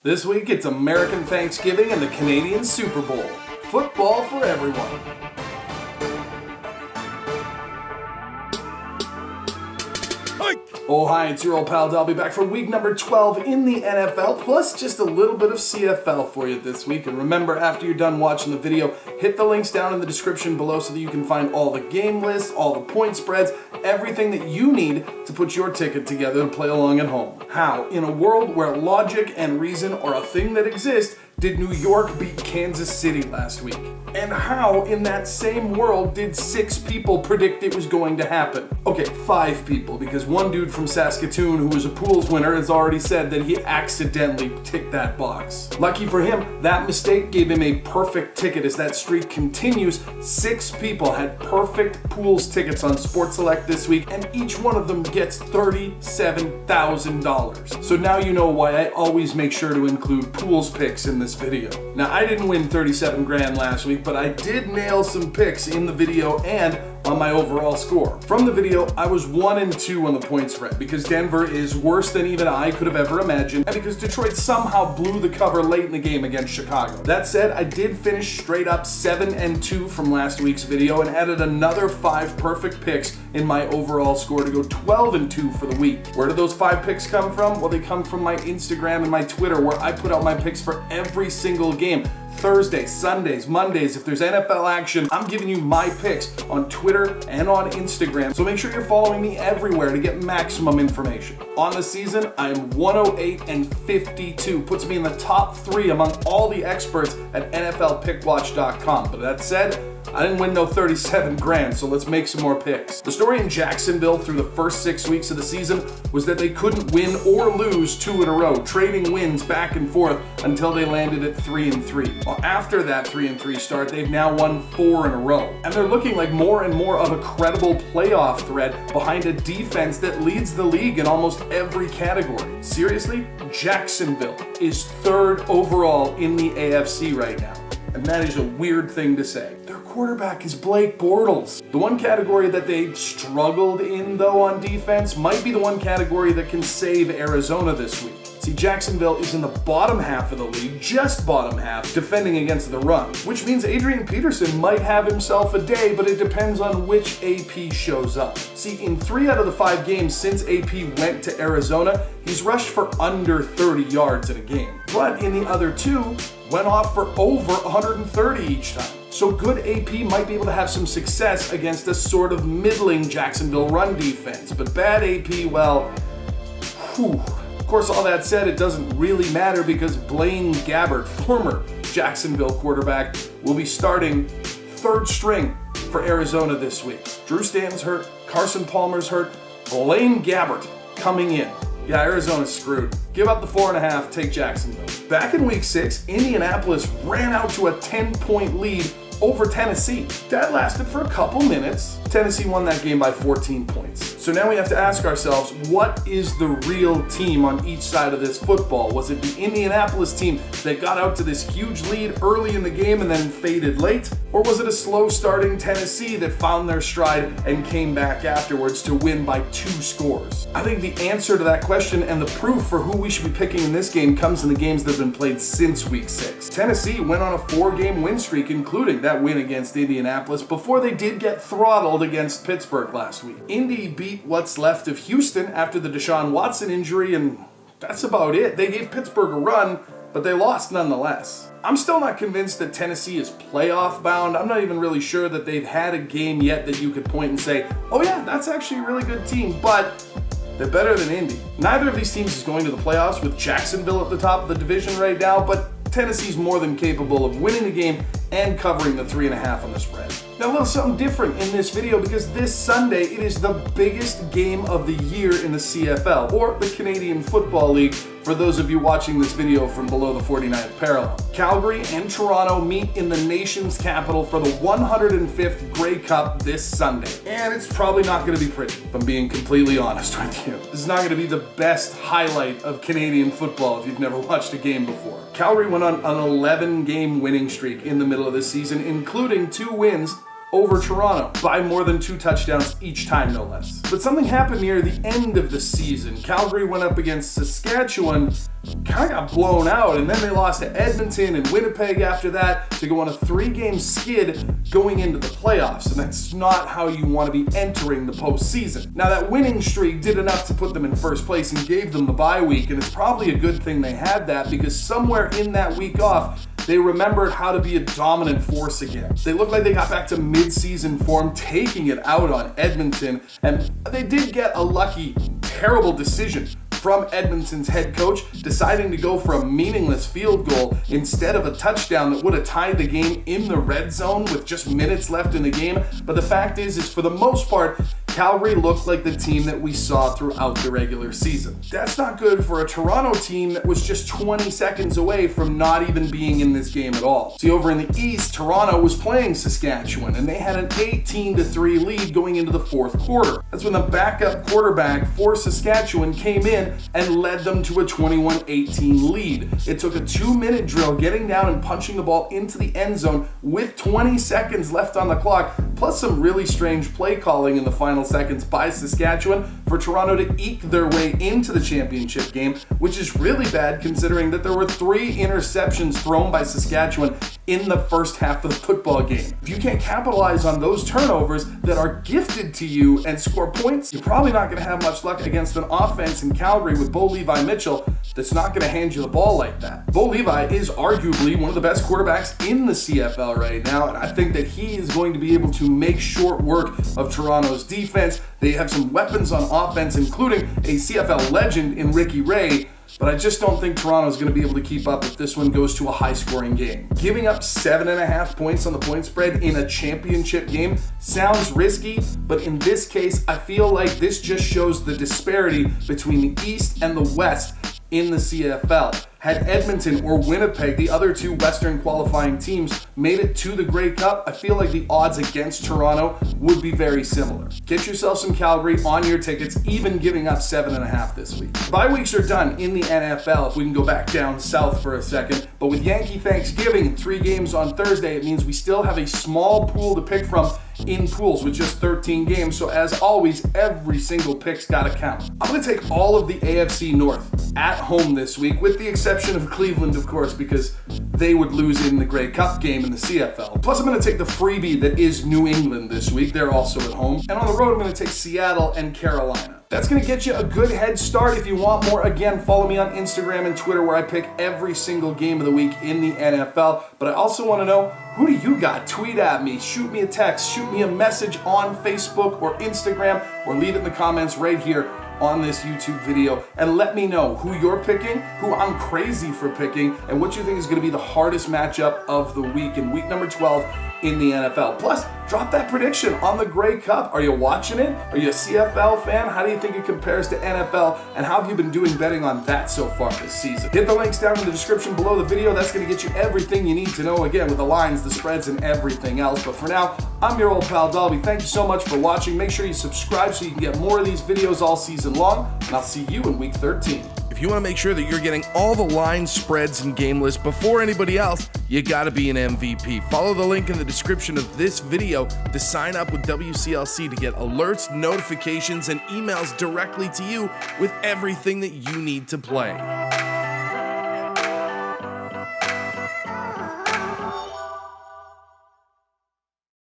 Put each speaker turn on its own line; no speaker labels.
This week it's American Thanksgiving and the Canadian Super Bowl. Football for everyone. Oh hi, it's your old pal Dalby back for week number 12 in the NFL, plus just a little bit of CFL for you this week. And remember, after you're done watching the video, hit the links down in the description below so that you can find all the game lists, all the point spreads, everything that you need to put your ticket together to play along at home. How, in a world where logic and reason are a thing that exist, did New York beat Kansas City last week? And how, in that same world, did 6 people predict it was going to happen? Okay, 5 people, because one dude from Saskatoon who was a pools winner has already said that he accidentally ticked that box. Lucky for him, that mistake gave him a perfect ticket. As that streak continues, 6 people had perfect pools tickets on Sports Select this week, and each one of them gets $37,000. So now you know why I always make sure to include pools picks in this video. Now, I didn't win 37 grand last week, but I did nail some picks in the video and on my overall score. From the video, I was 1-2 on the point spread because Denver is worse than even I could have ever imagined, and because Detroit somehow blew the cover late in the game against Chicago. That said, I did finish straight up 7-2 from last week's video and added another 5 perfect picks in my overall score to go 12-2 for the week. Where do those 5 picks come from? Well, they come from my Instagram and my Twitter, where I put out my picks for every single game. Thursdays, Sundays, Mondays, if there's NFL action, I'm giving you my picks on Twitter and on Instagram. So make sure you're following me everywhere to get maximum information. On the season, I'm 108-52. Puts me in the top 3 among all the experts at NFLPickWatch.com. But that said, I didn't win no 37 grand, so let's make some more picks. The story in Jacksonville through the first 6 weeks of the season was that they couldn't win or lose 2 in a row, trading wins back and forth until they landed at 3-3. Well, after that 3-3 start, they've now won 4 in a row. And they're looking like more and more of a credible playoff threat behind a defense that leads the league in almost every category. Seriously, Jacksonville is 3rd overall in the AFC right now. And that is a weird thing to say. Their quarterback is Blake Bortles. The one category that they struggled in, though, on defense might be the one category that can save Arizona this week. See, Jacksonville is in the bottom half of the league, just bottom half, defending against the run, which means Adrian Peterson might have himself a day, but it depends on which AP shows up. See, in 3 out of the 5 games since AP went to Arizona, he's rushed for under 30 yards in a game. But in the other 2, went off for over 130 each time. So good AP might be able to have some success against a sort of middling Jacksonville run defense, but bad AP, well, whew. Of course, all that said, it doesn't really matter because Blaine Gabbert, former Jacksonville quarterback, will be starting 3rd string for Arizona this week. Drew Stanton's hurt, Carson Palmer's hurt, Blaine Gabbert coming in. Yeah, Arizona's screwed. Give up the 4.5, take Jacksonville. Back in week 6, Indianapolis ran out to a 10-point lead over Tennessee. That lasted for a couple minutes. Tennessee won that game by 14 points. So now we have to ask ourselves, what is the real team on each side of this football? Was it the Indianapolis team that got out to this huge lead early in the game and then faded late? Or was it a slow starting Tennessee that found their stride and came back afterwards to win by 2 scores? I think the answer to that question and the proof for who we should be picking in this game comes in the games that have been played since week 6. Tennessee went on a 4-game win streak, including that win against Indianapolis, before they did get throttled against Pittsburgh last week. Indy beat what's left of Houston after the Deshaun Watson injury, and that's about it. They gave Pittsburgh a run, but they lost nonetheless. I'm still not convinced that Tennessee is playoff bound. I'm not even really sure that they've had a game yet that you could point and say, oh yeah, that's actually a really good team, but they're better than Indy. Neither of these teams is going to the playoffs, with Jacksonville at the top of the division right now, but Tennessee's more than capable of winning the game and covering the 3.5 on the spread. Now, a little something different in this video because this Sunday it is the biggest game of the year in the CFL, or the Canadian Football League, for those of you watching this video from below the 49th parallel. Calgary and Toronto meet in the nation's capital for the 105th Grey Cup this Sunday. And it's probably not going to be pretty, if I'm being completely honest with you. This is not going to be the best highlight of Canadian football if you've never watched a game before. Calgary went on an 11-game winning streak in the middle of this season, including 2 wins over Toronto by more than 2 touchdowns each time, no less. But something happened near the end of the season. Calgary went up against Saskatchewan, kind of got blown out, and then they lost to Edmonton and Winnipeg after that to go on a 3-game skid going into the playoffs, and that's not how you want to be entering the postseason. Now, that winning streak did enough to put them in first place and gave them the bye week, and it's probably a good thing they had that, because somewhere in that week off, they remembered how to be a dominant force again. They looked like they got back to mid-season form, taking it out on Edmonton, and they did get a lucky, terrible decision from Edmonton's head coach, deciding to go for a meaningless field goal instead of a touchdown that would have tied the game in the red zone with just minutes left in the game. But the fact is for the most part, Calgary looked like the team that we saw throughout the regular season. That's not good for a Toronto team that was just 20 seconds away from not even being in this game at all. See, over in the East, Toronto was playing Saskatchewan, and they had an 18-3 lead going into the fourth quarter. That's when the backup quarterback for Saskatchewan came in and led them to a 21-18 lead. It took a 2-minute drill getting down and punching the ball into the end zone with 20 seconds left on the clock, plus some really strange play calling in the final seconds by Saskatchewan for Toronto to eke their way into the championship game, which is really bad considering that there were 3 interceptions thrown by Saskatchewan in the first half of the football game. If you can't capitalize on those turnovers that are gifted to you and score points, you're probably not going to have much luck against an offense in Calgary with Bo Levi Mitchell that's not going to hand you the ball like that. Bo Levi is arguably one of the best quarterbacks in the CFL right now, and I think that he is going to be able to make short work of Toronto's defense. They have some weapons on offense, including a CFL legend in Ricky Ray, but I just don't think Toronto's going to be able to keep up if this one goes to a high-scoring game. Giving up 7.5 points on the point spread in a championship game sounds risky, but in this case, I feel like this just shows the disparity between the East and the West in the CFL. Had Edmonton or Winnipeg, the other 2 Western qualifying teams, made it to the Grey Cup, I feel like the odds against Toronto would be very similar. Get yourself some Calgary on your tickets, even giving up 7.5 this week. Bye weeks are done in the NFL, if we can go back down south for a second, but with Yankee Thanksgiving and 3 games on Thursday, it means we still have a small pool to pick from in pools with just 13 games, so as always, every single pick's gotta count. I'm gonna take all of the AFC North at home this week, with the exception of Cleveland, of course, because they would lose in the Grey Cup game in the CFL. Plus, I'm going to take the freebie that is New England this week. They're also at home. And on the road, I'm going to take Seattle and Carolina. That's going to get you a good head start. If you want more, again, follow me on Instagram and Twitter, where I pick every single game of the week in the NFL. But I also want to know, who do you got? Tweet at me, shoot me a text, shoot me a message on Facebook or Instagram, or leave it in the comments right here on this YouTube video, and let me know who you're picking, who I'm crazy for picking, and what you think is going to be the hardest matchup of the week in week number 12 in the NFL. Plus, drop that prediction on the Grey Cup. Are you watching it? Are you a CFL fan? How do you think it compares to NFL? And how have you been doing betting on that so far this season? Hit the links down in the description below the video. That's going to get you everything you need to know, again, with the lines, the spreads, and everything else. But for now, I'm your old pal Dalby. Thank you so much for watching. Make sure you subscribe so you can get more of these videos all season long, and I'll see you in week 13. If you want to make sure that you're getting all the lines, spreads, and game lists before anybody else, you got to be an MVP. Follow the link in the description of this video to sign up with WCLC to get alerts, notifications, and emails directly to you with everything that you need to play.